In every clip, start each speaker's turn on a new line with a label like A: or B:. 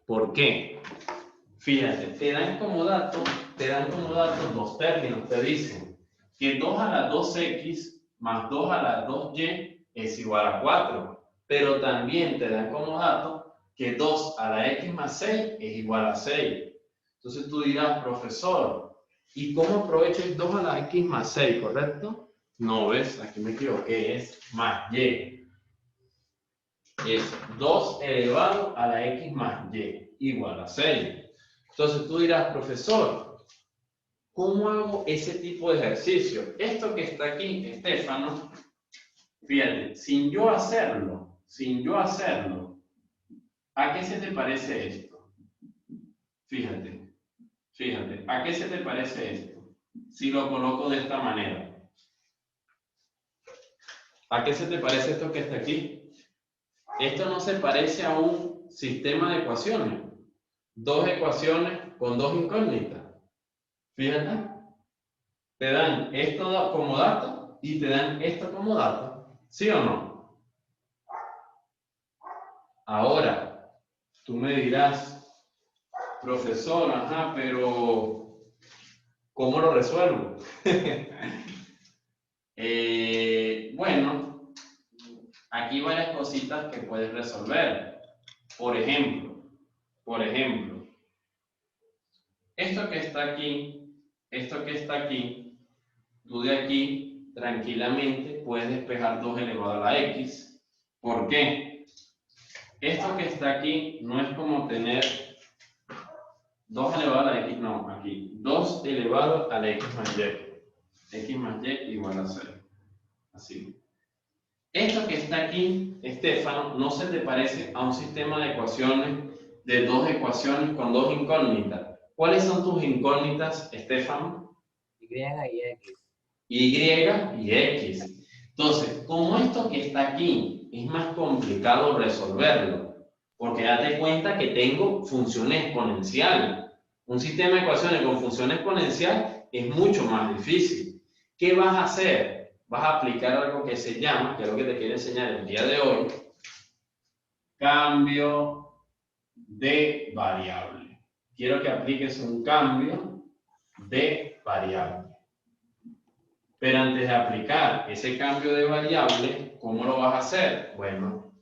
A: ¿Por qué? Fíjate, te dan como dato dos términos. Te dicen que 2 a la 2x más 2 a la 2y es igual a 4. Pero también te dan como dato que 2 a la x más 6 es igual a 6. Entonces tú dirás, profesor, ¿y cómo aprovecho el 2 a la x más 6, correcto? No, ¿ves? Aquí me equivoqué, es más y. Es 2 elevado a la x más y igual a 6. Entonces tú dirás, profesor, ¿cómo hago ese tipo de ejercicio? Esto que está aquí, Estefano, fíjate, sin yo hacerlo, ¿a qué se te parece esto? Fíjate, ¿a qué se te parece esto? Si lo coloco de esta manera. ¿A qué se te parece esto que está aquí? Esto no se parece a un sistema de ecuaciones. Dos ecuaciones con dos incógnitas. Fíjate. Te dan esto como dato y te dan esto como dato. ¿Sí o no? Ahora, tú me dirás, profesor, ajá, pero ¿cómo lo resuelvo? Bueno, aquí varias cositas que puedes resolver. Por ejemplo, esto que está aquí, tú de aquí tranquilamente puedes despejar 2 elevado a la x. ¿Por qué? Esto que está aquí no es como tener 2 elevado a la x, no, aquí, 2 elevado a la x más y. X más y igual a 0. Así. Esto que está aquí, Estefano, ¿no se te parece a un sistema de ecuaciones, de dos ecuaciones con dos incógnitas? ¿Cuáles son tus incógnitas, Estefano?
B: Y y X.
A: Y y X. Entonces, como esto que está aquí es más complicado resolverlo, porque date cuenta que tengo función exponencial. Un sistema de ecuaciones con función exponencial es mucho más difícil. ¿Qué vas a hacer? Vas a aplicar algo que se llama, que es lo que te quiero enseñar el día de hoy, cambio de variable. Quiero que apliques un cambio de variable. Pero antes de aplicar ese cambio de variable, ¿cómo lo vas a hacer? Bueno,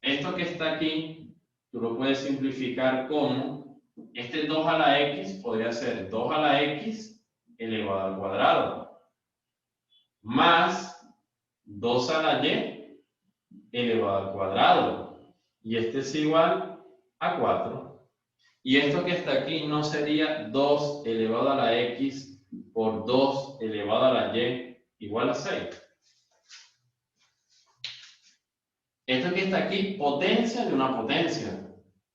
A: esto que está aquí, tú lo puedes simplificar como, este 2 a la x podría ser 2 a la x elevado al cuadrado, más 2 a la y elevado al cuadrado. Y este es igual a 4. Y esto que está aquí no sería 2 elevado a la x por 2 elevado a la y igual a 6. Esto que está aquí, potencia de una potencia.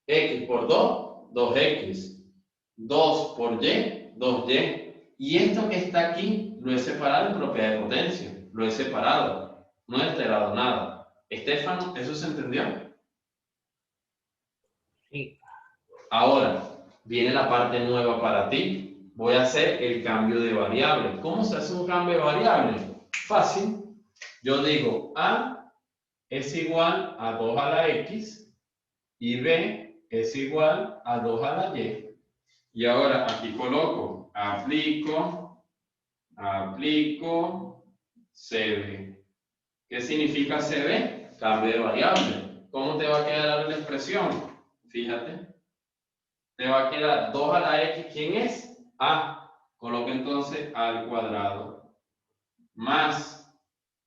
A: X por 2, 2x. 2 por y, 2y. Y esto que está aquí, lo he separado en propiedad de potencia. Lo he separado. No he alterado nada. Estefano, ¿eso se entendió?
B: Sí.
A: Ahora, viene la parte nueva para ti. Voy a hacer el cambio de variable. ¿Cómo se hace un cambio de variable? Fácil. Yo digo A es igual a 2 a la x y b es igual a 2 a la y. Y ahora aquí coloco, aplico CB. ¿Qué significa CB? Cambio de variable. ¿Cómo te va a quedar la expresión? Fíjate. Te va a quedar 2 a la x, ¿quién es? A. Coloco entonces A al cuadrado. Más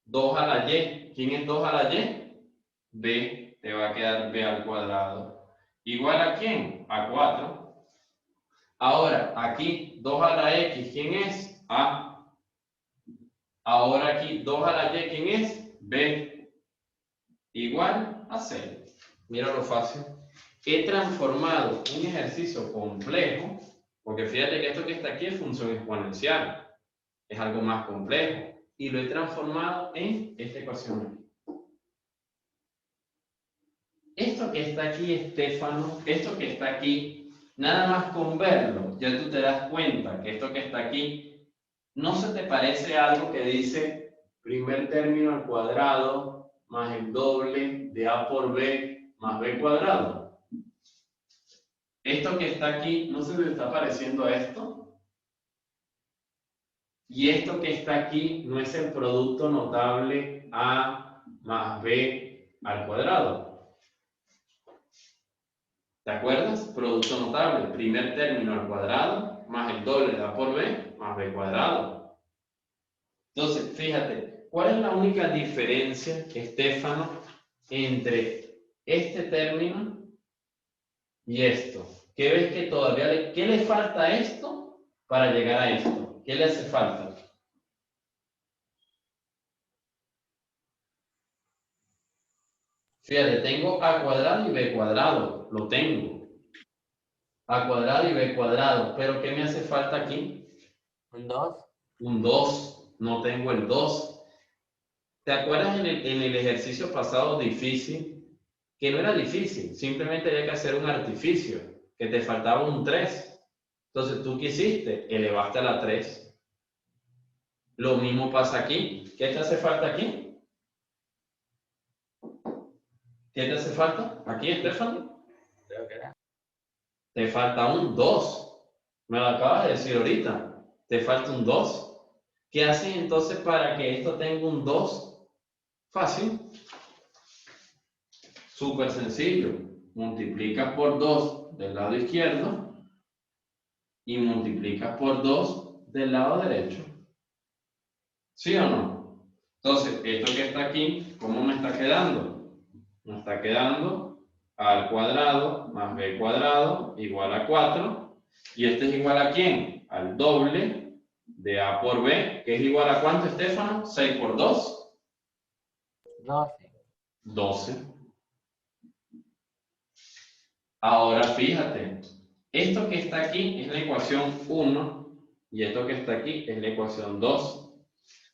A: 2 a la y. ¿Quién es 2 a la y? B. Te va a quedar B al cuadrado. ¿Igual a quién? A 4. Ahora, aquí 2 a la x, ¿quién es? A. Ahora aquí 2 a la y, ¿quién es? B. Igual a 6. Mira lo fácil. He transformado un ejercicio complejo, porque fíjate que esto que está aquí es función exponencial. Es algo más complejo. Y lo he transformado en esta ecuación. Esto que está aquí, Estefano, esto que está aquí, nada más con verlo, ya tú te das cuenta que esto que está aquí, ¿no se te parece algo que dice primer término al cuadrado más el doble de A por B más B cuadrado? Esto que está aquí, ¿no se le está pareciendo a esto? Y esto que está aquí no es el producto notable A más B al cuadrado. ¿Te acuerdas? Producto notable, primer término al cuadrado más el doble de A por B más B cuadrado. Entonces, fíjate, ¿cuál es la única diferencia, Estefano, entre este término y esto? ¿Qué ves que todavía qué le falta a esto para llegar a esto? ¿Qué le hace falta? Fíjate, tengo A cuadrado y B cuadrado, lo tengo. A cuadrado y B cuadrado, pero ¿qué me hace falta aquí?
B: Un 2.
A: Un 2, no tengo el 2. ¿Te acuerdas en el ejercicio pasado difícil? Que no era difícil, simplemente había que hacer un artificio, que te faltaba un 3. Entonces, ¿tú qué hiciste? Elevaste a la 3. Lo mismo pasa aquí. ¿Qué te hace falta aquí? ¿Qué te hace falta? Aquí, Estefano.
B: Creo que era.
A: Te falta un 2. Me lo acabas de decir ahorita. Te falta un 2. ¿Qué haces entonces para que esto tenga un 2? Fácil. Súper sencillo. Multiplicas por 2 del lado izquierdo y multiplicas por 2 del lado derecho. ¿Sí o no? Entonces, esto que está aquí, ¿cómo me está quedando? Me está quedando a al cuadrado más b cuadrado igual a 4. ¿Y este es igual a quién? Al doble de a por b, que es igual a ¿cuánto, Estefano? 6 por 2.
B: 12.
A: 12. Ahora fíjate, esto que está aquí es la ecuación 1 y esto que está aquí es la ecuación 2.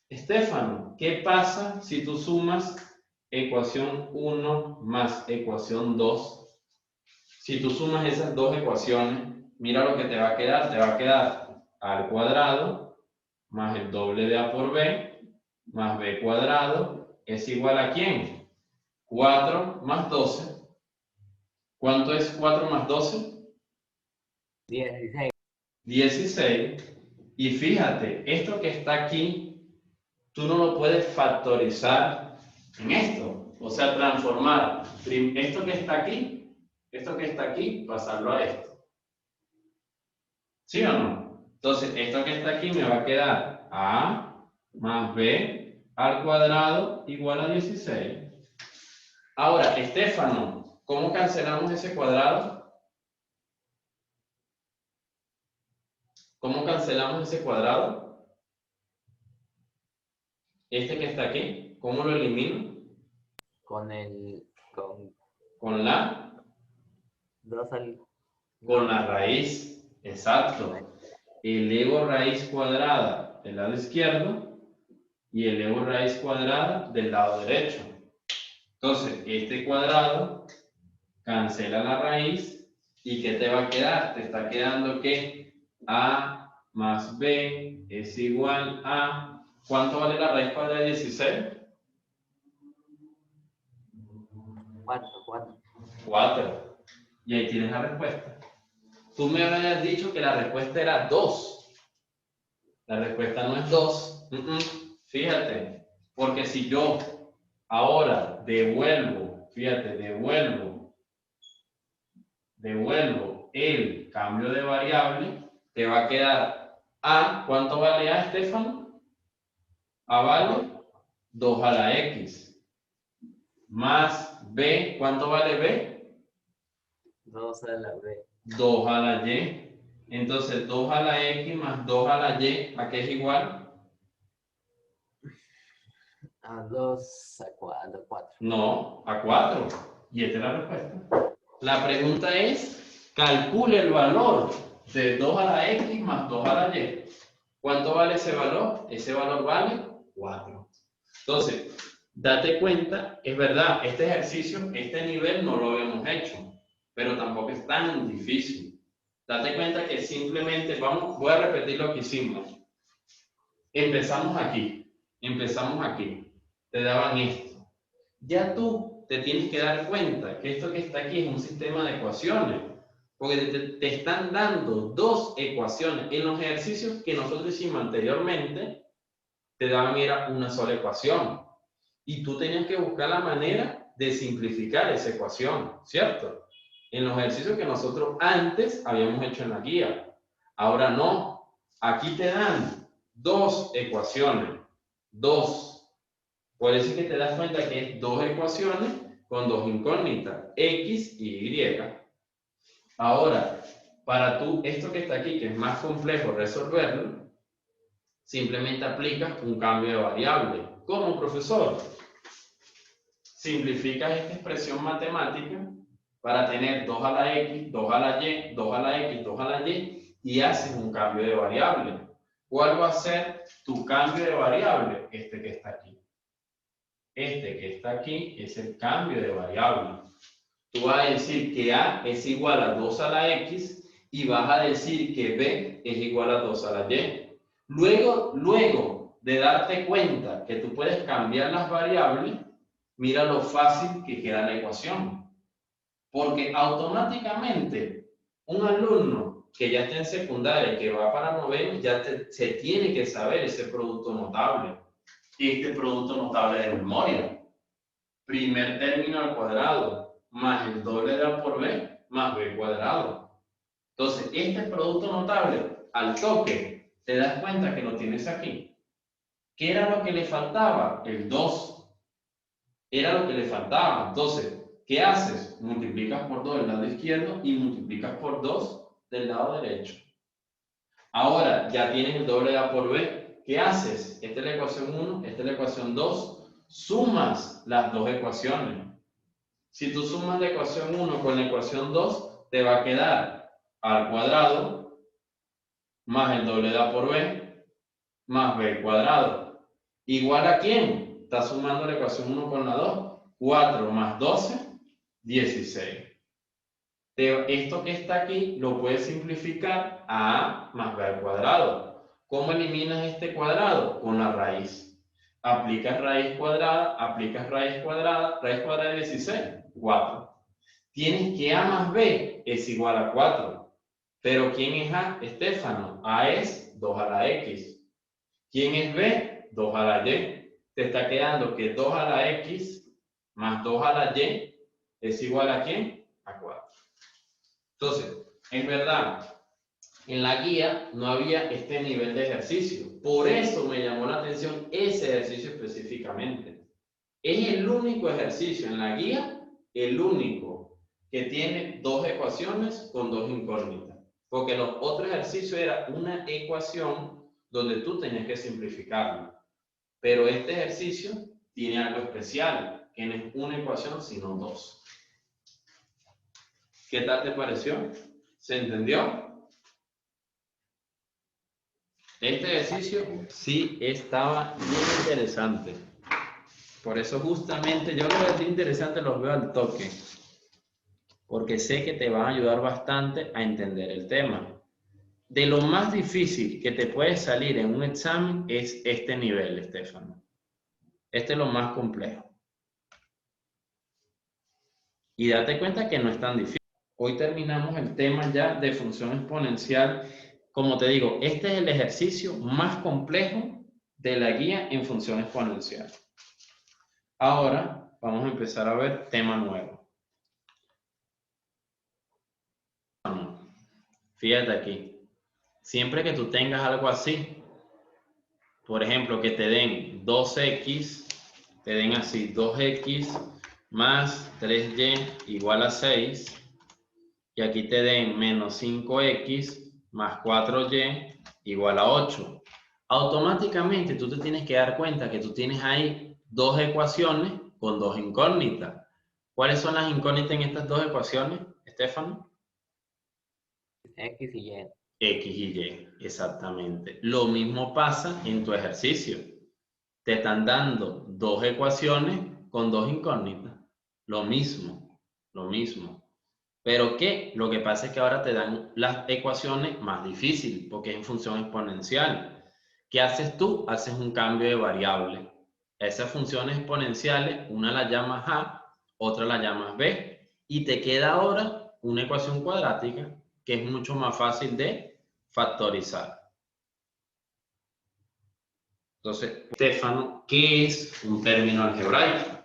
A: Estefano, ¿qué pasa si tú sumas ecuación 1 más ecuación 2? Si tú sumas esas dos ecuaciones, mira lo que te va a quedar. Te va a quedar a al cuadrado más el doble de a por b más b cuadrado es igual a ¿quién? 4 más 12. ¿Cuánto es 4 más 12?
B: 16.
A: 16. Y fíjate, esto que está aquí, tú no lo puedes factorizar en esto. O sea, transformar esto que está aquí, pasarlo a esto. ¿Sí o no? Entonces, esto que está aquí me va a quedar a más b al cuadrado igual a 16. Ahora, Estefano, ¿cómo cancelamos ese cuadrado? ¿Cómo cancelamos ese cuadrado? Este que está aquí, ¿cómo lo elimino?
B: Con el. Con
A: Con la
B: 2 al.
A: Con la raíz, exacto. Elevo raíz cuadrada del lado izquierdo y elevo raíz cuadrada del lado derecho. Entonces, este cuadrado cancela la raíz y ¿qué te va a quedar? Te está quedando que A más B es igual a... ¿Cuánto vale la raíz cuadrada de 16?
B: 4.
A: 4. Y ahí tienes la respuesta. Tú me habías dicho que la respuesta era 2. La respuesta no es 2. Fíjate, porque si yo ahora devuelvo, fíjate, devuelvo el cambio de variable, te va a quedar A. ¿Cuánto vale A, Estefano? A vale 2 a la X. Más B. ¿Cuánto vale B?
B: 2 a la B.
A: 2 a la Y. Entonces 2 a la X más 2 a la Y, ¿a qué es igual?
B: A 2 a 4. 4.
A: No, a 4. Y esta es la respuesta. La pregunta es, calcule el valor de 2 a la X más 2 a la Y. ¿Cuánto vale ese valor? Ese valor vale 4. Entonces, date cuenta, es verdad, este ejercicio, este nivel no lo habíamos hecho, pero tampoco es tan difícil. Date cuenta que simplemente, voy a repetir lo que hicimos. Empezamos aquí, te daban esto. Ya tú te tienes que dar cuenta que esto que está aquí es un sistema de ecuaciones. Porque te están dando dos ecuaciones. En los ejercicios que nosotros hicimos anteriormente, te daban era una sola ecuación. Y tú tenías que buscar la manera de simplificar esa ecuación, ¿cierto? En los ejercicios que nosotros antes habíamos hecho en la guía. Ahora no. Aquí te dan dos ecuaciones. Dos. Por eso es que te das cuenta que es dos ecuaciones con dos incógnitas, X y Y. Ahora, para tú, esto que está aquí, que es más complejo resolverlo, simplemente aplicas un cambio de variable. ¿Cómo, profesor? Simplificas esta expresión matemática para tener 2 a la X, 2 a la Y, 2 a la X, 2 a la Y, y haces un cambio de variable. ¿Cuál va a ser tu cambio de variable? Este que está aquí. Este que está aquí es el cambio de variable. Tú vas a decir que A es igual a 2 a la X y vas a decir que B es igual a 2 a la Y. Luego de darte cuenta que tú puedes cambiar las variables, mira lo fácil que queda la ecuación. Porque automáticamente un alumno que ya está en secundaria y que va para noveno, ya se tiene que saber ese producto notable. Este producto notable de memoria. Primer término al cuadrado más el doble de A por B más B cuadrado. Entonces, este producto notable, al toque, te das cuenta que lo tienes aquí. ¿Qué era lo que le faltaba? El 2. Era lo que le faltaba. Entonces, ¿qué haces? Multiplicas por 2 del lado izquierdo y multiplicas por 2 del lado derecho. Ahora, ya tienes el doble de A por B. ¿Qué haces? Esta es la ecuación 1, esta es la ecuación 2. Sumas las dos ecuaciones. Si tú sumas la ecuación 1 con la ecuación 2, te va a quedar al cuadrado más el doble de A por B más B cuadrado. ¿Igual a quién? Está sumando la ecuación 1 con la 2. 4 más 12, 16. Esto que está aquí lo puedes simplificar a A más B al cuadrado. ¿Cómo eliminas este cuadrado? Con la raíz. Aplicas raíz cuadrada de 16, 4. Tienes que A más B es igual a 4. Pero ¿quién es A? Estefano. A es 2 a la X. ¿Quién es B? 2 a la Y. Te está quedando que 2 a la X más 2 a la Y es igual a ¿quién? A 4. Entonces, es verdad, en la guía no había este nivel de ejercicio. Por eso me llamó la atención ese ejercicio específicamente. Es el único ejercicio en la guía, el único, que tiene dos ecuaciones con dos incógnitas. Porque los otros ejercicios era una ecuación donde tú tenías que simplificarlo. Pero este ejercicio tiene algo especial, que no es una ecuación, sino dos. ¿Qué tal te pareció? ¿Se entendió? Este ejercicio sí estaba muy interesante. Por eso justamente yo los ejercicios interesantes los veo al toque. Porque sé que te van a ayudar bastante a entender el tema. De lo más difícil que te puede salir en un examen es este nivel, Estefano. Este es lo más complejo. Y date cuenta que no es tan difícil. Hoy terminamos el tema ya de función exponencial. Como te digo, este es el ejercicio más complejo de la guía en función exponencial. Ahora vamos a empezar a ver tema nuevo. Fíjate aquí. Siempre que tú tengas algo así, por ejemplo, que te den 2x, te den así 2x más 3y igual a 6, y aquí te den menos 5x más 4y igual a 8. Automáticamente tú te tienes que dar cuenta que tú tienes ahí dos ecuaciones con dos incógnitas. ¿Cuáles son las incógnitas en estas dos ecuaciones, Estefano?
B: X y Y.
A: X y Y, exactamente. Lo mismo pasa en tu ejercicio. Te están dando dos ecuaciones con dos incógnitas. Lo mismo, lo mismo. ¿Pero qué? Lo que pasa es que ahora te dan las ecuaciones más difíciles porque es en función exponencial. ¿Qué haces tú? Haces un cambio de variable. Esas funciones exponenciales, una la llamas A, otra la llamas B, y te queda ahora una ecuación cuadrática que es mucho más fácil de factorizar. Entonces, Estefano, ¿qué es un término algebraico?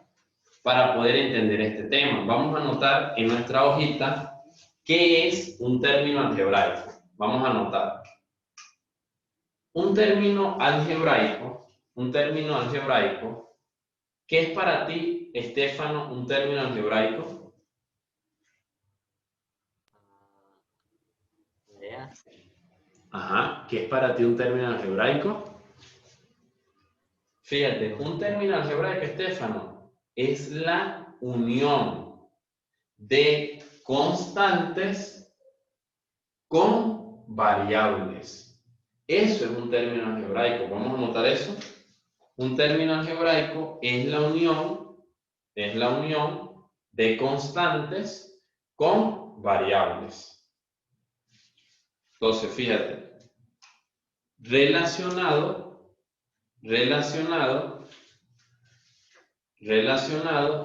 A: Para poder entender este tema, vamos a anotar en nuestra hojita qué es un término algebraico. Vamos a anotar. Un término algebraico, ¿qué es para ti, Estefano, un término algebraico?
B: ¿Ya?
A: Ajá, ¿qué es para ti un término algebraico? Fíjate, un término algebraico, Estefano, es la unión de constantes con variables. Eso es un término algebraico. ¿Vamos a anotar eso? Un término algebraico es la unión de constantes con variables. Entonces, fíjate, relacionado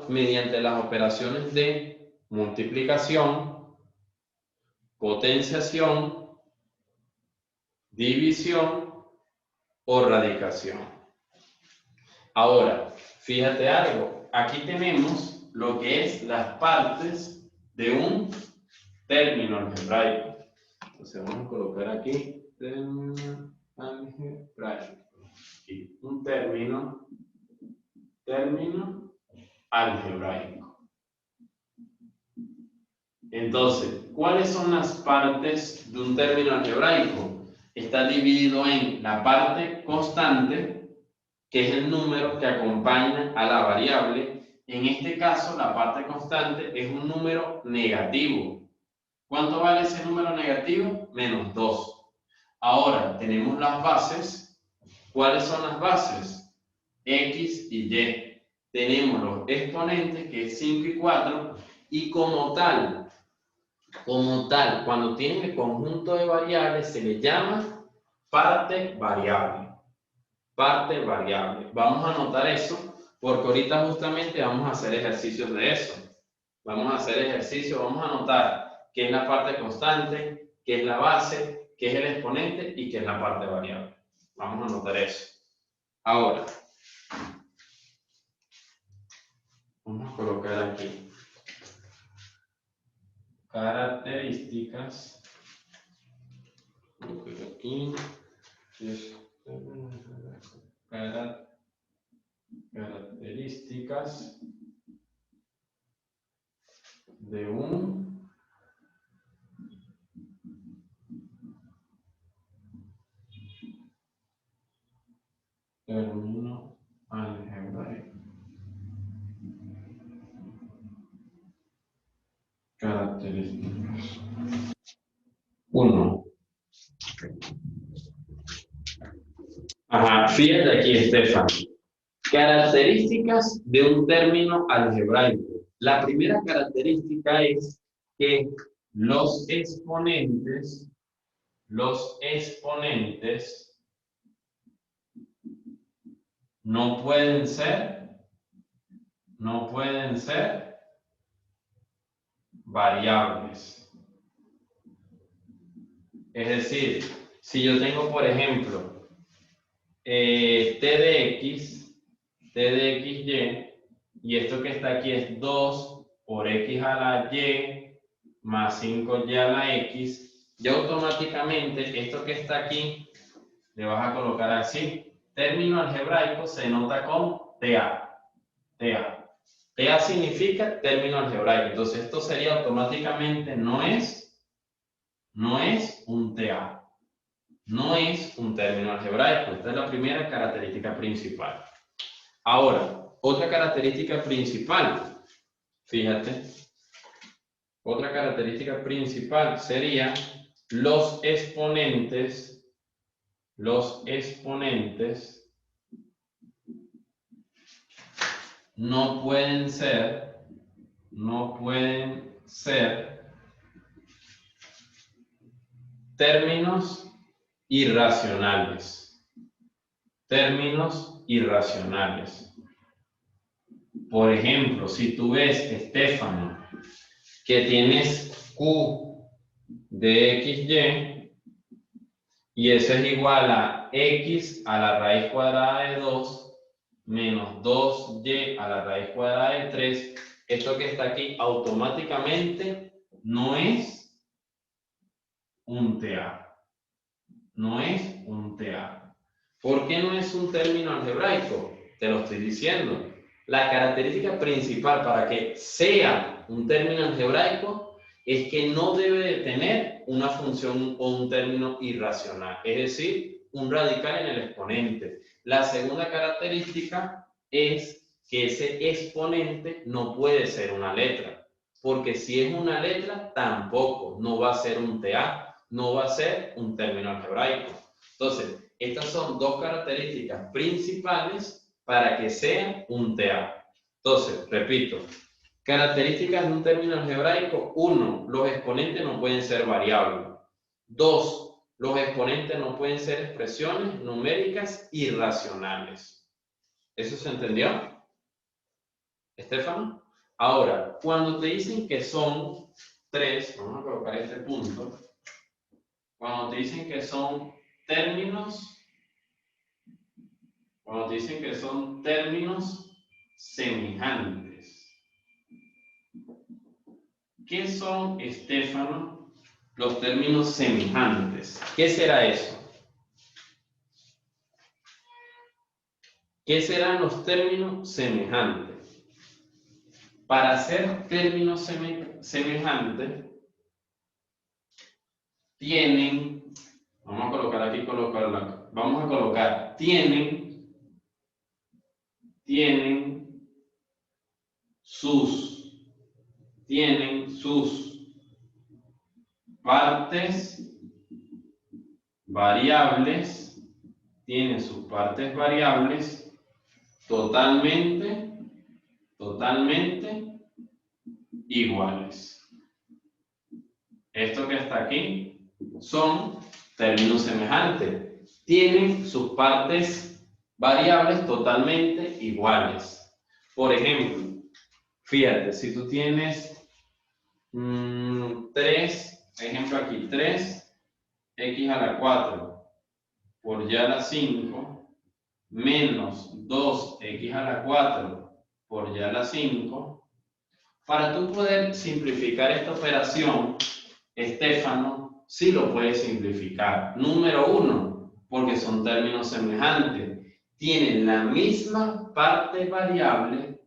A: mediante las operaciones de multiplicación, potenciación, división o radicación. Ahora, fíjate algo, aquí tenemos lo que es las partes de un término algebraico. Entonces vamos a colocar aquí término algebraico. Aquí, un término algebraico. Entonces, ¿cuáles son las partes de un término algebraico? Está dividido en la parte constante, que es el número que acompaña a la variable. En este caso, la parte constante es un número negativo. ¿Cuánto vale ese número negativo? Menos 2. Ahora, tenemos las bases. ¿Cuáles son las bases? X y Y. Tenemos los exponentes, que es 5 y 4, y como tal, cuando tiene el conjunto de variables, se le llama parte variable. Parte variable. Vamos a anotar eso, porque ahorita justamente vamos a hacer ejercicios de eso. Vamos a anotar qué es la parte constante, qué es la base, qué es el exponente y qué es la parte variable. Vamos a anotar eso. Ahora, vamos a colocar aquí características. Aquí. Características de un término algebraico. Características. 1. Ajá, fíjate aquí, Estefan. Características de un término algebraico. La primera característica es que los exponentes no pueden ser variables. Es decir, si yo tengo, por ejemplo, t de x, y, y esto que está aquí es 2 por x a la y más 5y a la x, ya automáticamente esto que está aquí le vas a colocar así. Término algebraico se denota con TA. TA significa término algebraico. Entonces esto sería automáticamente no es un TA. No es un término algebraico. Esta es la primera característica principal. Ahora, otra característica principal, fíjate, otra característica principal sería los exponentes no pueden ser términos irracionales. Por ejemplo, si tú ves, Estefano, que tienes Q de XY, y eso es igual a X a la raíz cuadrada de 2 menos 2Y a la raíz cuadrada de 3. Esto que está aquí automáticamente no es un TA. No es un TA. ¿Por qué no es un término algebraico? Te lo estoy diciendo. La característica principal para que sea un término algebraico es que no debe de tener una función o un término irracional, es decir, un radical en el exponente. La segunda característica es que ese exponente no puede ser una letra, porque si es una letra, tampoco, no va a ser un TA, no va a ser un término algebraico. Entonces, estas son dos características principales para que sea un TA. Entonces, repito, características de un término algebraico: 1, los exponentes no pueden ser variables. 2, los exponentes no pueden ser expresiones numéricas irracionales. ¿Eso se entendió, Estefano? Ahora, cuando te dicen que son 3, vamos a colocar este punto, cuando te dicen que son términos, semejantes. ¿Qué son, Estefano, los términos semejantes? ¿Qué será eso? ¿Qué serán los términos semejantes? Para ser términos semejantes, tienen, vamos a colocar aquí, vamos a colocar, tienen sus partes variables, totalmente iguales. Esto que está aquí son términos semejantes. Tienen sus partes variables totalmente iguales. Por ejemplo, fíjate, si tú tienes 3, ejemplo aquí, 3x a la 4 por y a la 5 menos 2x a la 4 por y a la 5. Para tú poder simplificar esta operación, Estefano, sí lo puedes simplificar. Número 1, porque son términos semejantes. Tienen la misma parte variable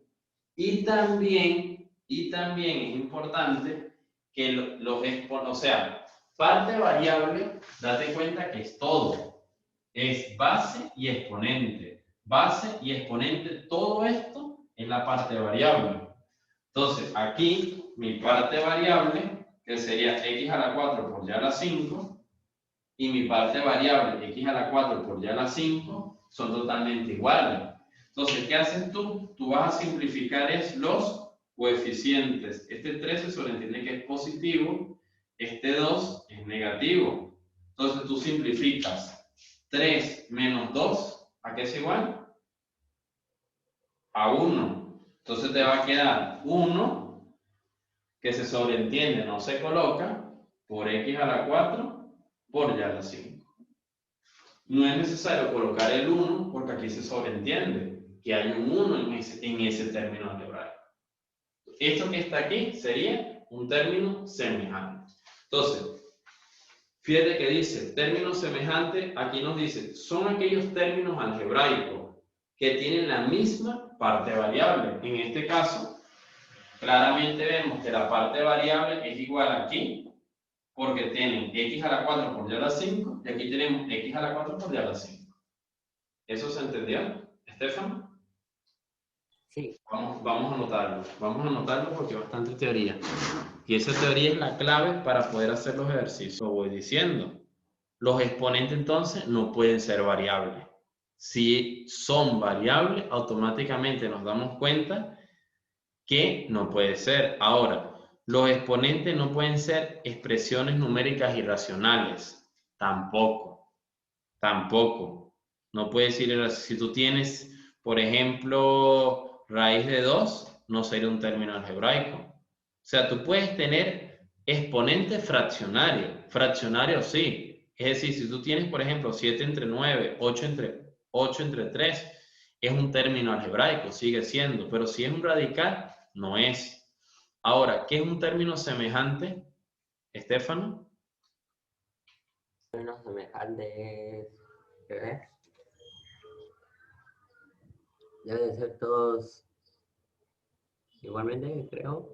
A: y también es importante que los exponentes, o sea, parte variable, date cuenta que es todo. Es base y exponente. Base y exponente, todo esto es la parte variable. Entonces, aquí mi parte variable, que sería x a la 4 por y a la 5, y mi parte variable, x a la 4 por y a la 5, son totalmente iguales. Entonces, ¿qué haces tú? Tú vas a simplificar los coeficientes. Este 3 se sobreentiende que es positivo, este 2 es negativo. Entonces, tú simplificas 3 menos 2, ¿a qué es igual? A 1. Entonces, te va a quedar 1, que se sobreentiende, no se coloca, por x a la 4 por y a la 5. No es necesario colocar el 1 porque aquí se sobreentiende que hay un 1 en ese término algebraico. Esto que está aquí sería un término semejante. Entonces, fíjate que dice término semejante, aquí nos dice, son aquellos términos algebraicos que tienen la misma parte variable. En este caso, claramente vemos que la parte variable es igual aquí, porque tienen x a la 4 por y a la 5, y aquí tenemos x a la 4 por y a la 5. ¿Eso se entendió, Estefano?
B: Sí.
A: Vamos a anotarlo porque hay bastante teoría. Y esa teoría es la clave para poder hacer los ejercicios. Lo voy diciendo. Los exponentes entonces no pueden ser variables. Si son variables, automáticamente nos damos cuenta que no puede ser. Ahora, los exponentes no pueden ser expresiones numéricas irracionales. Tampoco. No puede decir, si tú tienes, por ejemplo, raíz de 2, no sería un término algebraico. O sea, tú puedes tener Exponente fraccionario. Fraccionario sí. Es decir, si tú tienes, por ejemplo, 7 entre 9, 8 entre 3, es un término algebraico, sigue siendo. Pero si es un radical, no es. Ahora, ¿qué es un término semejante, Estefano?
B: Términos semejantes. ¿Qué ves? Deben ser todos igualmente, creo.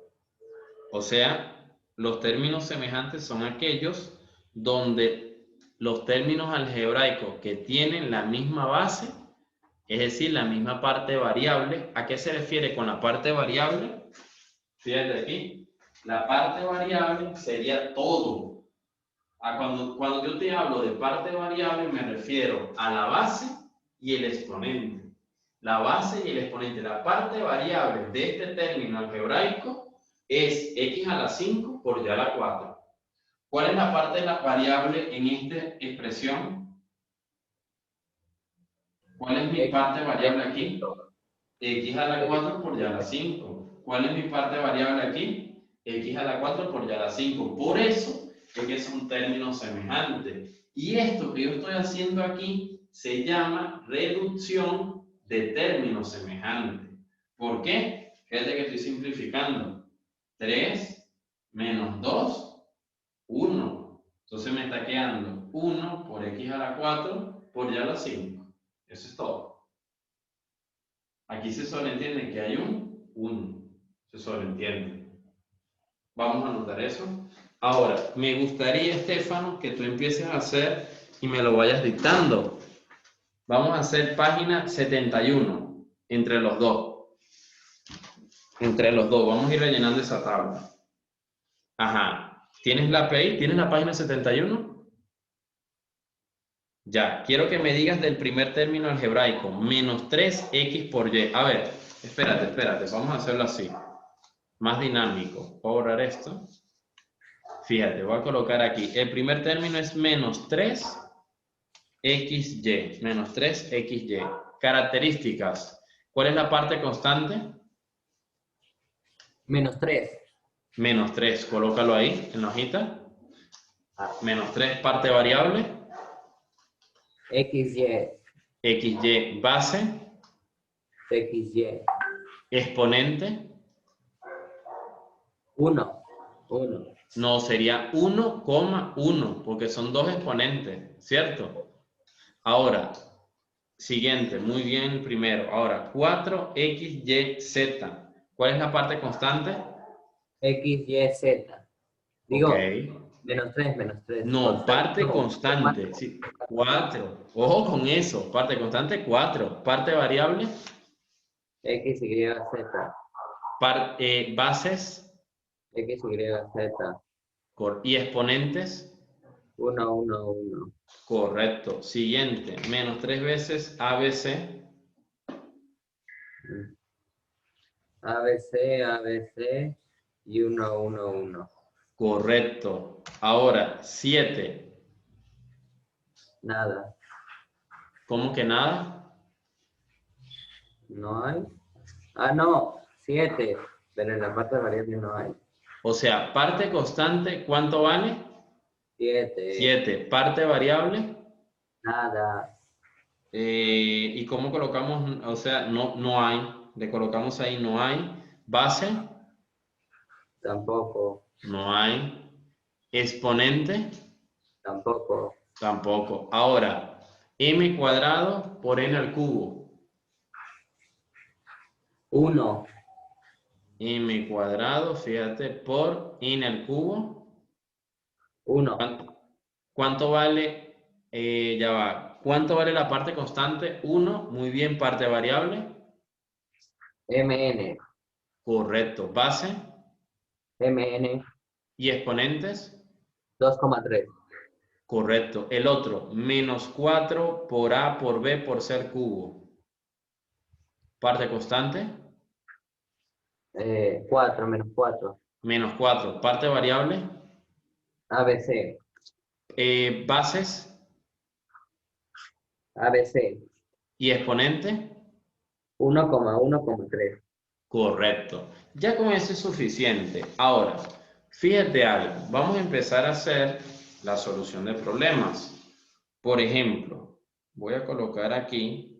A: O sea, los términos semejantes son aquellos donde los términos algebraicos que tienen la misma base, es decir, la misma parte variable. ¿A qué se refiere con la parte variable? Fíjate aquí, la parte variable sería todo. Cuando yo te hablo de parte variable me refiero a la base y el exponente. La base y el exponente. La parte variable de este término algebraico es x a la 5 por y a la 4. ¿Cuál es la parte de la variable en esta expresión? ¿Cuál es mi parte variable aquí? X a la 4 por y a la 5. ¿Cuál es mi parte variable aquí? X a la 4 por y a la 5. Por eso es que es un término semejante. Y esto que yo estoy haciendo aquí se llama reducción de términos semejantes. ¿Por qué? Fíjate que estoy simplificando. 3 menos 2, 1. Entonces me está quedando 1 por x a la 4 por y a la 5. Eso es todo. Aquí se sobreentiende que hay un 1. Se sobreentiende. Vamos a anotar eso. Ahora, me gustaría, Estefano, que tú empieces a hacer y me lo vayas dictando. Vamos a hacer página 71 entre los dos. Entre los dos. Vamos a ir rellenando esa tabla. Ajá. ¿Tienes la API? ¿Tienes la página 71? Ya. Quiero que me digas del primer término algebraico. Menos 3x por y. A ver, espérate. Vamos a hacerlo así. Más dinámico. Voy a borrar esto. Fíjate, voy a colocar aquí. El primer término es menos 3xy. Menos 3xy. Características. ¿Cuál es la parte constante?
B: Menos 3.
A: Menos 3. Colócalo ahí en la hojita.
B: Ah,
A: Menos 3, parte variable.
B: XY.
A: XY, base.
B: XY.
A: Exponente.
B: 1. 1.
A: No, sería 1,1, porque son dos exponentes, ¿cierto? Ahora, siguiente, muy bien el primero. Ahora, 4xyz. ¿Cuál es la parte constante?
B: XYZ.
A: Ok.
B: Digo, menos 3, menos 3.
A: No, parte constante. Sí, 4. Ojo con eso. Parte constante, 4. Parte variable,
B: XYZ.
A: bases
B: XYZ.
A: y exponentes.
B: 1, 1, 1.
A: Correcto. Siguiente, menos 3 veces ABC.
B: ABC, ABC y 1, 1, 1.
A: Correcto. Ahora, 7.
B: Nada.
A: ¿Cómo que nada?
B: ¿No hay? Ah, no. 7. Pero en la parte variable no hay.
A: O sea, parte constante, ¿cuánto vale?
B: 7.
A: 7. Parte variable.
B: Nada.
A: ¿Y cómo colocamos? O sea, no hay. Le colocamos ahí, no hay. Base,
B: Tampoco.
A: no hay. Exponente,
B: Tampoco.
A: tampoco. Ahora, m cuadrado por n al cubo.
B: 1.
A: M cuadrado, fíjate, por n al cubo.
B: 1.
A: ¿Cuánto vale? Ya va. ¿Cuánto vale la parte constante? 1. Muy bien. Parte variable.
B: MN.
A: Correcto. Base.
B: MN.
A: ¿Y exponentes?
B: 2,3.
A: Correcto. El otro, menos 4 por A por B por C al cubo. Parte constante.
B: 4 menos 4.
A: Menos 4. Parte variable.
B: ABC.
A: Bases.
B: ABC.
A: ¿Y exponente?
B: 1,1,3.
A: Correcto. Ya con eso es suficiente. Ahora, Fíjate algo, vamos a empezar a hacer la solución de problemas. Por ejemplo, voy a colocar aquí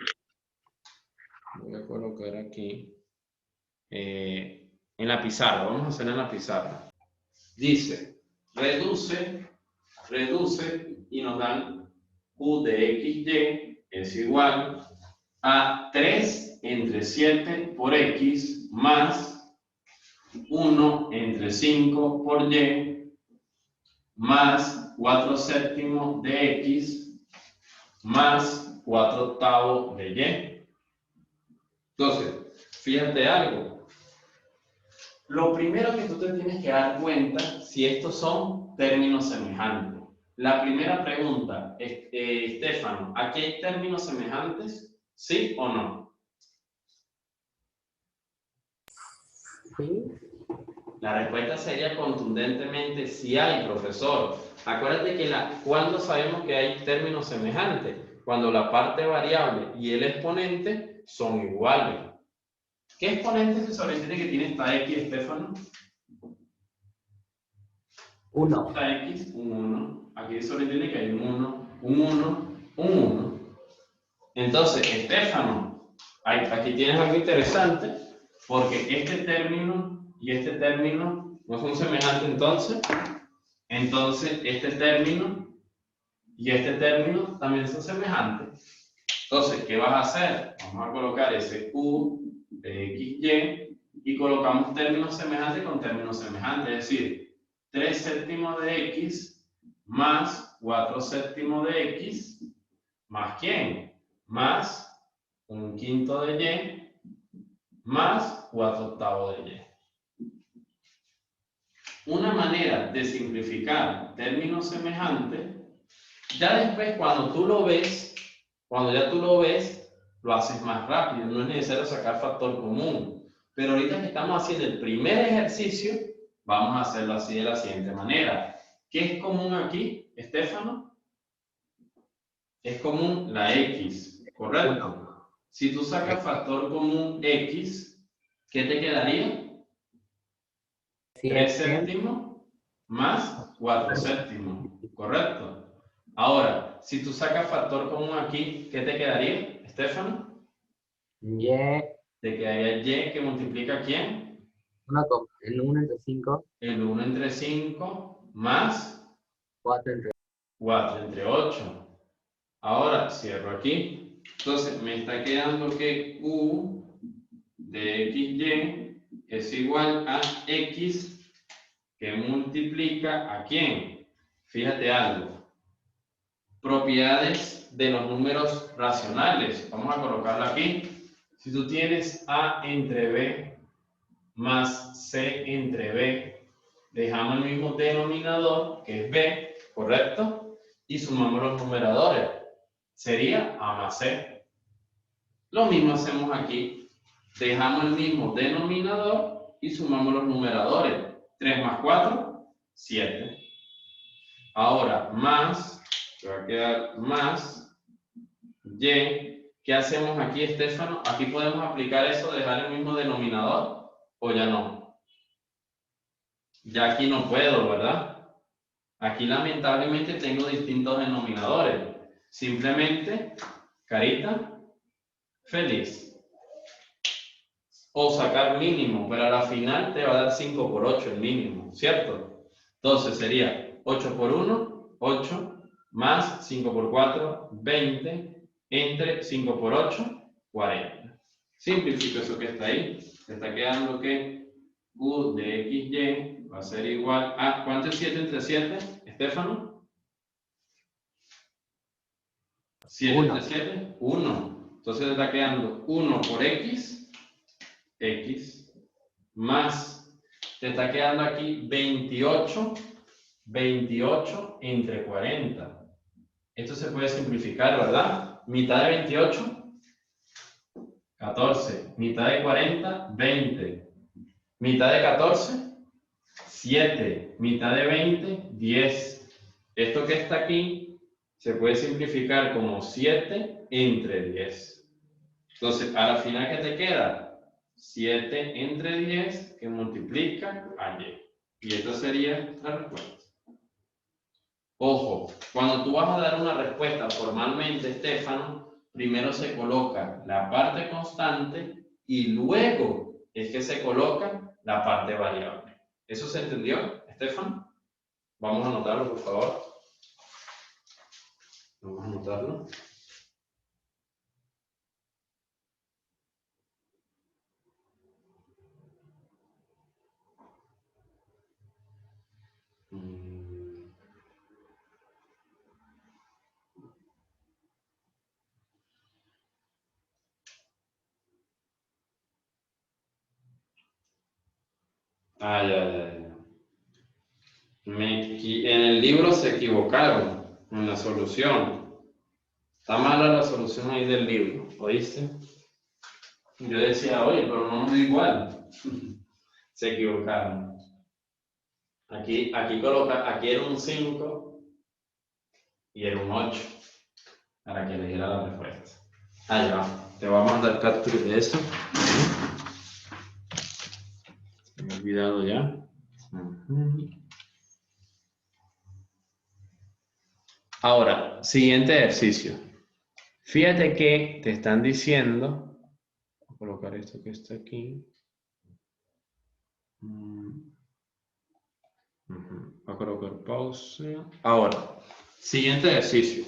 A: en la pizarra, vamos a hacer en la pizarra. Dice, reduce, y nos dan u de xy es igual a 3 entre 7 por x más 1 entre 5 por y más 4 séptimos de x más 4 octavos de y. Entonces, fíjate algo. Lo primero que tú te tienes que dar cuenta si estos son términos semejantes. La primera pregunta, Estefano, ¿aquí hay términos semejantes? ¿Sí o no?
B: Sí.
A: La respuesta sería contundentemente sí hay, profesor. Acuérdate que ¿cuándo sabemos que hay términos semejantes? Cuando la parte variable y el exponente son iguales. ¿Qué exponente se sobreentiende que tiene esta x, Estefano?
B: 1.
A: Esta x, un 1. Aquí se sobreentiende que hay un 1, un 1, un 1. Entonces, Estefano, aquí tienes algo interesante, porque este término y este término no son semejantes entonces este término y este término también son semejantes. Entonces, ¿qué vas a hacer? Vamos a colocar ese u de xy y colocamos términos semejantes con términos semejantes, es decir, 3 séptimos de x más 4 séptimos de x más ¿quién? Más un quinto de y más 4 octavos de y. Una manera de simplificar términos semejantes, ya después cuando tú lo ves, cuando ya tú lo ves, lo haces más rápido, no es necesario sacar factor común. Pero ahorita que estamos haciendo el primer ejercicio, vamos a hacerlo así de la siguiente manera. ¿Qué es común aquí, Estefano? Es común la x, ¿correcto? Si tú sacas factor común x, ¿qué te quedaría? 3 séptimos más 4 séptimos, ¿correcto? Ahora, si tú sacas factor común aquí, ¿qué te quedaría, Estefano?
B: Y.
A: Te quedaría y que multiplica ¿quién?
B: El 1 entre 5.
A: El 1 entre 5 más
B: 4 entre
A: 4 entre 8. Ahora cierro aquí. Entonces me está quedando que u de xy es igual a x que multiplica ¿a quién? Fíjate algo. Propiedades de los números racionales. Vamos a colocarlo aquí. Si tú tienes a entre b más c entre b, dejamos el mismo denominador, que es b, ¿correcto? Y sumamos los numeradores. Sería a más c. Lo mismo hacemos aquí. Dejamos el mismo denominador y sumamos los numeradores. 3 más 4, 7. Ahora, más, te va a quedar más y. ¿Qué hacemos aquí, Estefano? ¿Aquí podemos aplicar eso, dejar el mismo denominador o ya no? Ya aquí no puedo, ¿verdad? Aquí lamentablemente tengo distintos denominadores. Simplemente, carita, feliz. O sacar mínimo, pero a la final te va a dar 5 por 8 el mínimo, ¿cierto? Entonces sería 8 por 1, 8, más 5 por 4, 20, entre 5 por 8, 40. Simplifico eso que está ahí. Te está quedando que u de xy va a ser igual a... ¿Cuánto es 7 entre 7, Estefano? 7 entre 7, 1. Entonces te está quedando 1 por x, más, te está quedando aquí 28 entre 40. Esto se puede simplificar, ¿verdad? Mitad de 28, 14. Mitad de 40, 20. Mitad de 14, 7. Mitad de 20, 10. Esto que está aquí se puede simplificar como 7 entre 10. Entonces, a la final, ¿qué te queda? 7 entre 10 que multiplica a y. Y esta sería la respuesta. Ojo, cuando tú vas a dar una respuesta formalmente, Estefano, primero se coloca la parte constante y luego es que se coloca la parte variable. ¿Eso se entendió, Estefano? Vamos a anotarlo, por favor. Vamos a anotarlo. Ya. En el libro se equivocaron en la solución. Está mala la solución ahí del libro, ¿oíste? Yo decía, oye, pero no es igual. Se equivocaron. Aquí era un 5 y era un 8 para que le diera la respuesta. Ahí va. Te voy a mandar capture de eso. Se me ha olvidado ya. Ahora, siguiente ejercicio. Fíjate que te están diciendo, voy a colocar esto que está aquí. Voy a colocar pausa. Ahora, siguiente ejercicio.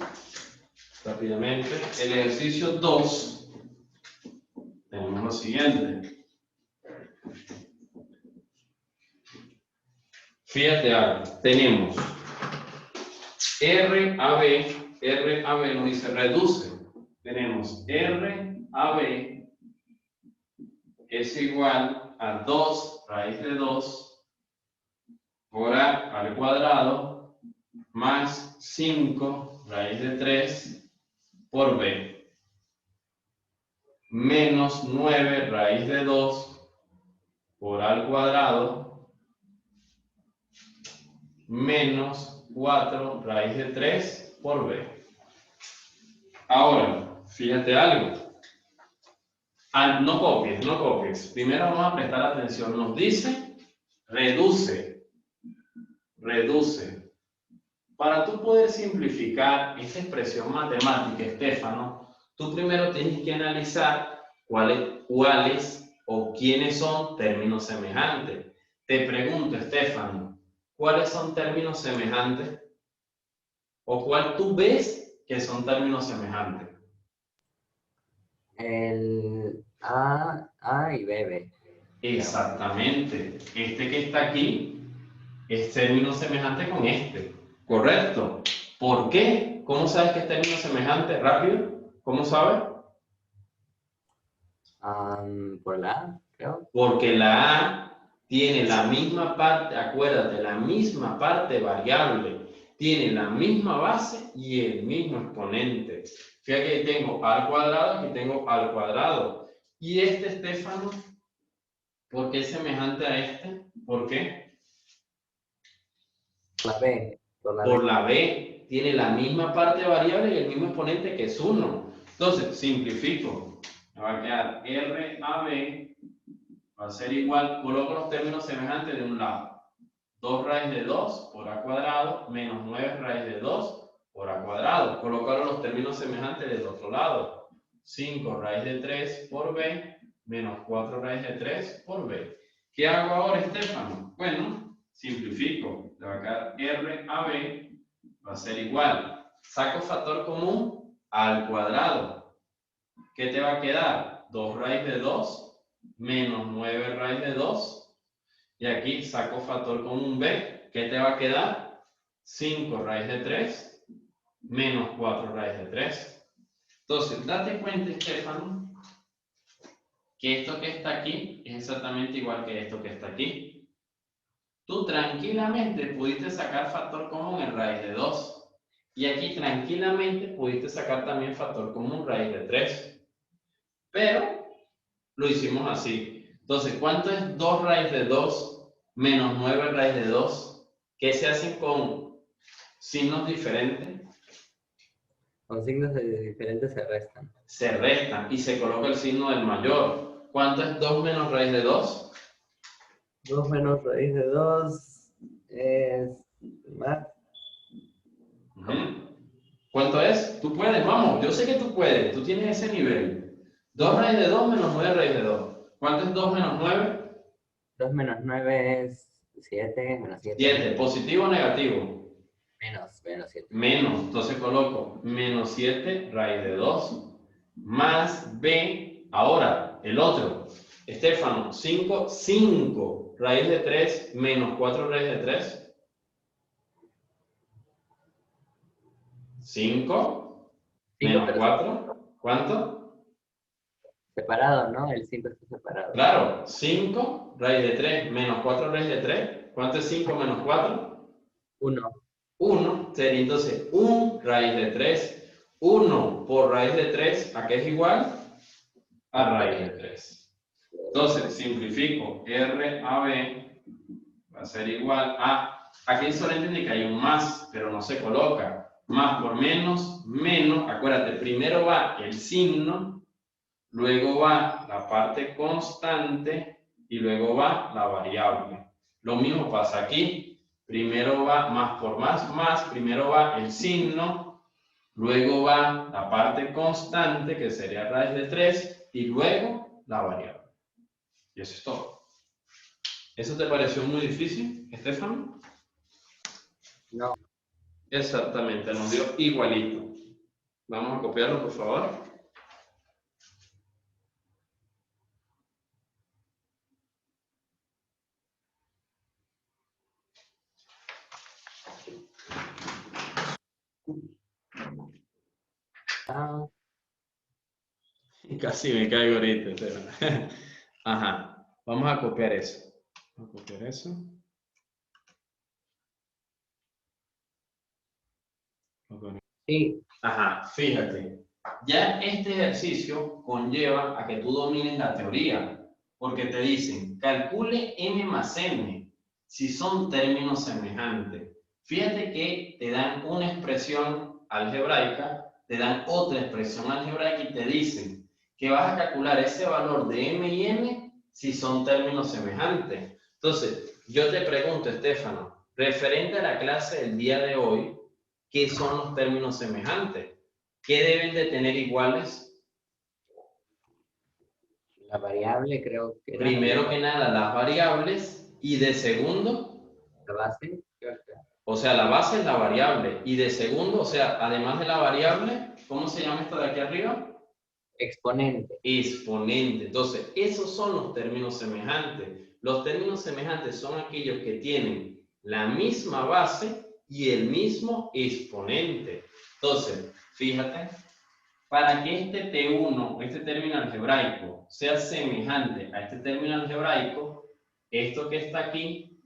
A: Rápidamente, el ejercicio 2. Tenemos lo siguiente. Fíjate algo. Tenemos RAB nos dice reduce. Tenemos RAB es igual a 2 raíz de 2 por A al cuadrado más 5 raíz de 3 por B menos 9 raíz de 2 por A al cuadrado menos 4 raíz de 3 por B. Ahora, fíjate algo. No copies. Primero vamos a prestar atención. Nos dice reduce. Para tú poder simplificar esta expresión matemática, Estefano, tú primero tienes que analizar cuáles o quiénes son términos semejantes. Te pregunto, Estefano, ¿cuáles son términos semejantes? ¿O cuál tú ves que son términos semejantes?
B: El A y B.
A: Exactamente. Este que está aquí es término semejante con este. ¿Correcto? ¿Por qué? ¿Cómo sabes que es término semejante? Rápido. ¿Cómo sabes?
B: Por la A, creo.
A: Porque la A tiene la misma parte, acuérdate, la misma parte variable. Tiene la misma base y el mismo exponente. Fíjate que tengo A al cuadrado, aquí tengo A al cuadrado. Y este, Estefano, ¿por qué es semejante a este? ¿Por qué?
B: La B.
A: Por la B. Tiene la misma parte variable y el mismo exponente que es 1. Entonces, simplifico. Me va a quedar RAB va a ser igual, coloco los términos semejantes de un lado. 2 raíz de 2 por A cuadrado menos 9 raíz de 2 por A cuadrado. Coloco los términos semejantes del otro lado. 5 raíz de 3 por B menos 4 raíz de 3 por B. ¿Qué hago ahora, Estefano? Bueno, simplifico. Le va a quedar RAB va a ser igual. Saco factor común al cuadrado. ¿Qué te va a quedar? 2 raíz de 2 menos 9 raíz de 2. Y aquí saco factor común B. ¿Qué te va a quedar? 5 raíz de 3 menos 4 raíz de 3. Entonces, date cuenta, Estefano, que esto que está aquí es exactamente igual que esto que está aquí. Tú tranquilamente pudiste sacar factor común en raíz de 2. Y aquí tranquilamente pudiste sacar también factor común raíz de 3. Pero lo hicimos así. Entonces, ¿cuánto es 2 raíz de 2 menos 9 raíz de 2? ¿Qué se hacen con signos diferentes?
B: Con signos diferentes se restan.
A: Se restan y se coloca el signo del mayor. ¿Cuánto es 2 menos raíz de 2?
B: 2 menos raíz de 2. Es más,
A: Ujú. ¿Cuánto es? Tú puedes, vamos, yo sé que tú puedes, tú tienes ese nivel. 2 raíz de 2 menos 9 raíz de 2. ¿Cuánto es 2 menos 9?
B: 2 menos 9 es 7, menos 7.
A: 7. ¿Positivo o negativo?
B: Menos 7.
A: Menos, entonces coloco menos 7 raíz de 2 más b, ahora el otro, Estefano, 5 raíz de 3 menos 4 raíz de 3, 5 menos
B: pero
A: 4, ¿cuánto?
B: separado, ¿no? El 5 está separado.
A: Claro, 5 raíz de 3 menos 4 raíz de 3, ¿cuánto es 5 menos 4?
B: 1.
A: 1, sería entonces 1 raíz de 3, 1 por raíz de 3, ¿a qué es igual? A raíz de 3. Entonces, simplifico, RAB va a ser igual a, aquí solo entiende que hay un más, pero no se coloca. Más por menos, menos, acuérdate, primero va el signo, luego va la parte constante y luego va la variable. Lo mismo pasa aquí, primero va más por más, primero va el signo, luego va la parte constante, que sería raíz de 3, y luego la variable. Y eso es todo. ¿Eso te pareció muy difícil, Estefano?
B: No.
A: Exactamente, nos dio igualito. Vamos a copiarlo, por favor.
B: Ah,
A: Casi me caigo ahorita, Estefano. Ajá, vamos a copiar eso. Vamos a copiar eso.
B: sí.
A: Ajá, fíjate. Ya este ejercicio conlleva a que tú domines la teoría, porque te dicen, calcule m más n si son términos semejantes. Fíjate que te dan una expresión algebraica, te dan otra expresión algebraica y te dicen que vas a calcular ese valor de m y n si son términos semejantes. Entonces, yo te pregunto, Estefano, referente a la clase del día de hoy, ¿qué son los términos semejantes? ¿Qué deben de tener iguales?
B: La variable creo que era
A: Primero que nada, las variables y de segundo,
B: la base.
A: o sea, la base es la variable y de segundo, o sea, además de la variable, ¿cómo se llama esto de aquí arriba?
B: Exponente.
A: Exponente. Entonces, esos son los términos semejantes. Los términos semejantes son aquellos que tienen la misma base y el mismo exponente. Entonces, fíjate, para que este T1, este término algebraico, sea semejante a este término algebraico, esto que está aquí,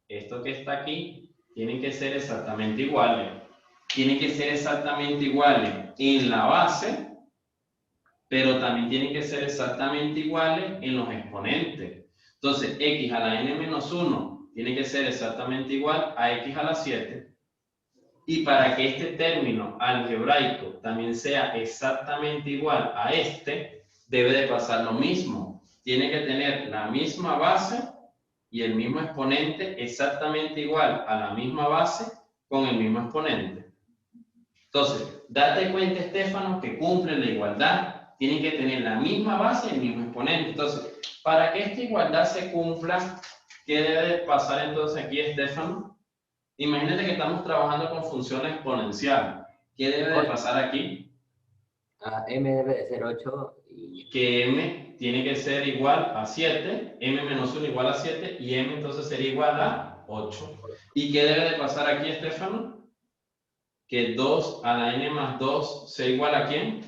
A: esto que está aquí, tienen que ser exactamente iguales. Tienen que ser exactamente iguales en la base, pero también tienen que ser exactamente iguales en los exponentes. Entonces, x a la n-1 tiene que ser exactamente igual a x a la 7. Y para que este término algebraico también sea exactamente igual a este, debe de pasar lo mismo. Tiene que tener la misma base y el mismo exponente exactamente igual a la misma base con el mismo exponente. Entonces, date cuenta, Estefano, que cumple la igualdad. Tienen que tener la misma base y el mismo exponente. Entonces, para que esta igualdad se cumpla, ¿qué debe de pasar entonces aquí, Estefano? Imagínate que estamos trabajando con función exponencial. ¿Qué debe de pasar aquí?
B: M debe de ser 8 y
A: Que m tiene que ser igual a 7, m menos 1 igual a 7 y m entonces sería igual a 8. ¿Y qué debe de pasar aquí, Estefano? Que 2 a la n más 2 sea igual a ¿quién?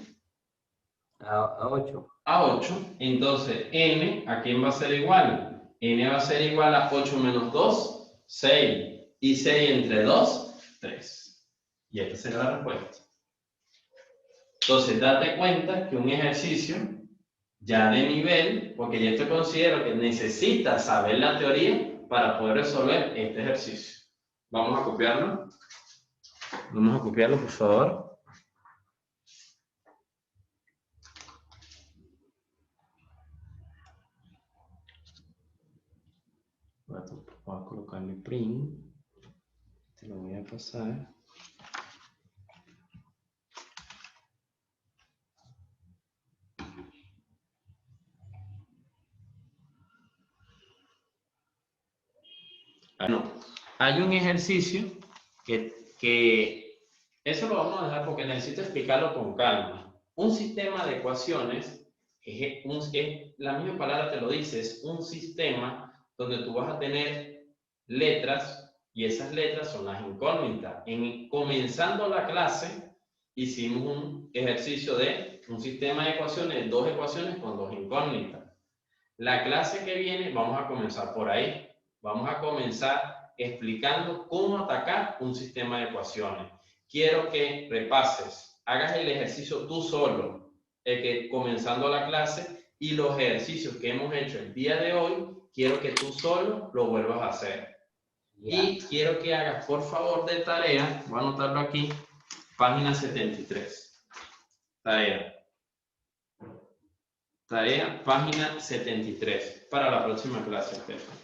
B: a 8.
A: A 8. Entonces, n, ¿a quién va a ser igual? N va a ser igual a 8 menos 2, 6. Y 6 entre 2, 3. Y esta será la respuesta. Entonces, date cuenta que un ejercicio ya de nivel, porque yo te considero que necesitas saber la teoría para poder resolver este ejercicio. Vamos a copiarlo. Vamos a copiarlo, por favor. Voy a colocarle print. Te lo voy a pasar. Bueno, hay un ejercicio que eso lo vamos a dejar porque necesito explicarlo con calma. Un sistema de ecuaciones, la misma palabra te lo dice, es un sistema donde tú vas a tener letras y esas letras son las incógnitas. Comenzando la clase, hicimos un ejercicio de un sistema de ecuaciones, dos ecuaciones con dos incógnitas. La clase que viene vamos a comenzar por ahí. Vamos a comenzar explicando cómo atacar un sistema de ecuaciones. Quiero que repases, hagas el ejercicio tú solo, comenzando la clase, y los ejercicios que hemos hecho el día de hoy, quiero que tú solo lo vuelvas a hacer. Y quiero que hagas, por favor, de tarea, voy a anotarlo aquí, página 73. Tarea, página 73, para la próxima clase, Estefan.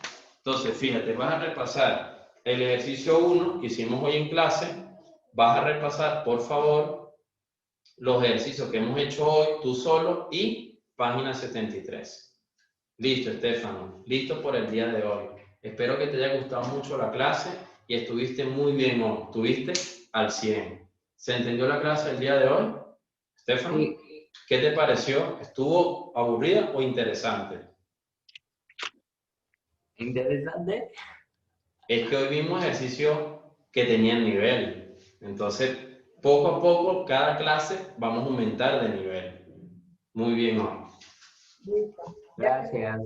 A: Entonces, fíjate, vas a repasar el ejercicio 1 que hicimos hoy en clase, vas a repasar, por favor, los ejercicios que hemos hecho hoy, tú solo, y página 73. Listo, Estefano, listo por el día de hoy. Espero que te haya gustado mucho la clase y estuviste muy bien hoy, estuviste al 100. ¿Se entendió la clase el día de hoy, Estefano? Sí. ¿Qué te pareció? ¿Estuvo aburrida o interesante?
B: Interesante.
A: Es que hoy vimos ejercicios que tenían nivel. Entonces, poco a poco, cada clase vamos a aumentar de nivel. Muy bien.
B: Gracias.